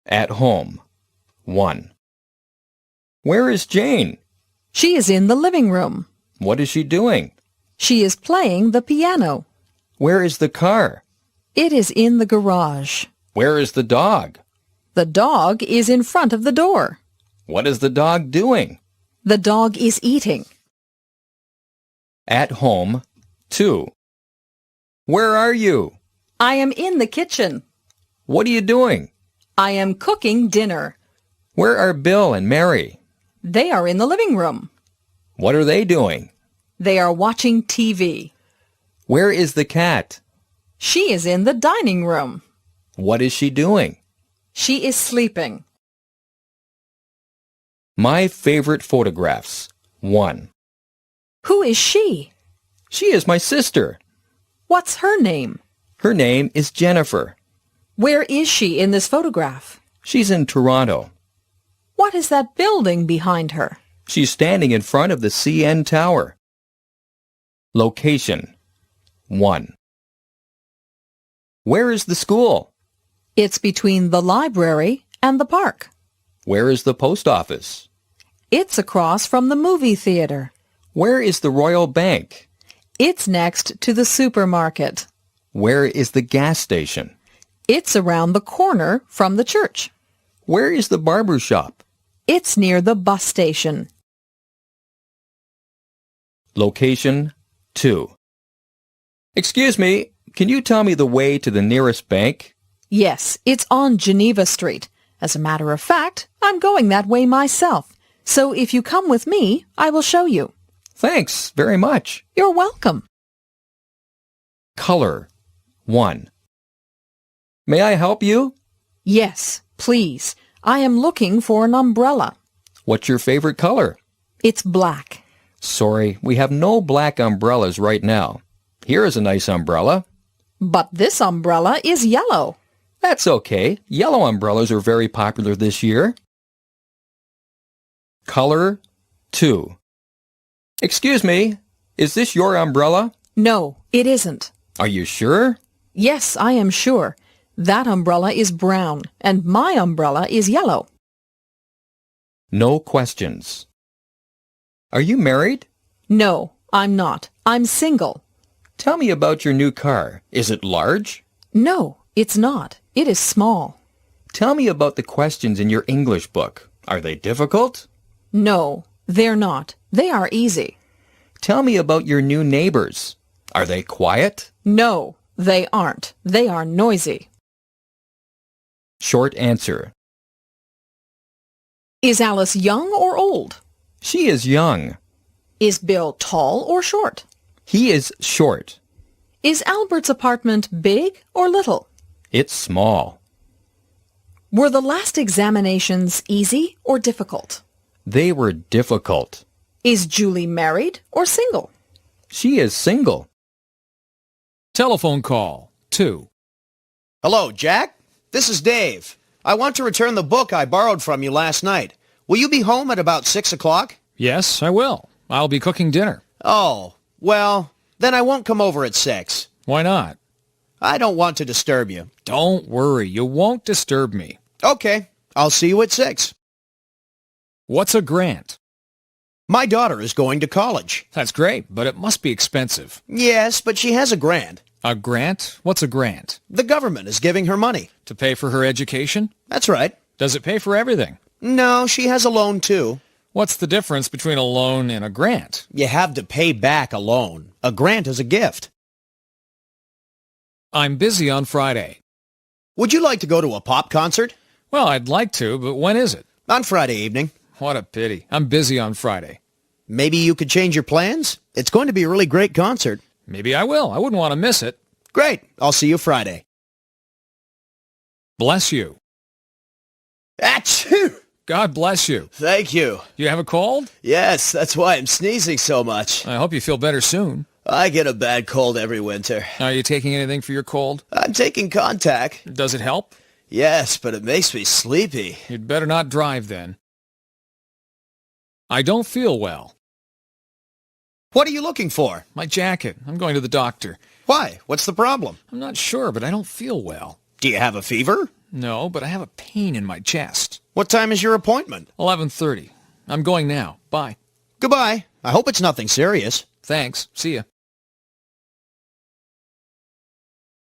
At home. 1. Where is Jane? She is in the living room. What is she doing? She is playing the piano. Where is the car? It is in the garage. Where is the dog? The dog is in front of the door. What is the dog doing? The dog is eating. At home. 2. Where are you? I am in the kitchen. What are you doing? I am cooking dinner. Where are Bill and Mary? They are in the living room. What are they doing? They are watching TV. Where is the cat? She is in the dining room. What is she doing? She is sleeping. My favorite photographs. 1. Who is she? She is my sister. What's her name? Her name is Jennifer. Where is she in this photograph? She's in Toronto. What is that building behind her? She's standing in front of the CN Tower. Location. 1. Where is the school? It's between the library and the park. Where is the post office? It's across from the movie theater. Where is the Royal Bank? It's next to the supermarket. Where is the gas station? It's around the corner from the church. Where is the barber shop? It's near the bus station. Location 2. Excuse me, can you tell me the way to the nearest bank? Yes, it's on Geneva Street. As a matter of fact, I'm going that way myself. So if you come with me, I will show you. Thanks very much. You're welcome. Color 1. May I help you? Yes, please. I am looking for an umbrella. What's your favorite color? It's black. Sorry, we have no black umbrellas right now. Here is a nice umbrella. But this umbrella is yellow. That's okay. Yellow umbrellas are very popular this year. Color 2. Excuse me, is this your umbrella? No, it isn't. Are you sure? Yes, I am sure. That umbrella is brown, and my umbrella is yellow. No questions. Are you married? No, I'm not. I'm single. Tell me about your new car. Is it large? No, it's not. It is small. Tell me about the questions in your English book. Are they difficult? No, they're not. They are easy. Tell me about your new neighbors. Are they quiet? No, they aren't. They are noisy. Short answer. Is Alice young or old? She is young. Is Bill tall or short? He is short. Is Albert's apartment big or little? It's small. Were the last examinations easy or difficult? They were difficult. Is Julie married or single? She is single. Telephone call 2. Hello, Jack. This is Dave. I want to return the book I borrowed from you last night. Will you be home at about 6 o'clock? Yes, I will. I'll be cooking dinner. Oh, well, then I won't come over at 6. Why not? I don't want to disturb you. Don't worry, you won't disturb me. Okay, I'll see you at 6. What's a grant? My daughter is going to college. That's great, but it must be expensive. Yes, but she has a grant. A grant? What's a grant? The government is giving her money. To pay for her education? That's right. Does it pay for everything? No, she has a loan too. What's the difference between a loan and a grant? You have to pay back a loan. A grant is a gift. I'm busy on Friday. Would you like to go to a pop concert? Well, I'd like to, but when is it? On Friday evening. What a pity. I'm busy on Friday. Maybe you could change your plans? It's going to be a really great concert. Maybe I will. I wouldn't want to miss it. Great. I'll see you Friday. Bless you. Achoo! God bless you. Thank you. You have a cold? Yes, that's why I'm sneezing so much. I hope you feel better soon. I get a bad cold every winter. Are you taking anything for your cold? I'm taking Contact. Does it help? Yes, but it makes me sleepy. You'd better not drive then. I don't feel well. What are you looking for? My jacket. I'm going to the doctor. Why? What's the problem? I'm not sure, but I don't feel well. Do you have a fever? No, but I have a pain in my chest. What time is your appointment? 11:30. I'm going now. Bye. Goodbye. I hope it's nothing serious. Thanks. See ya.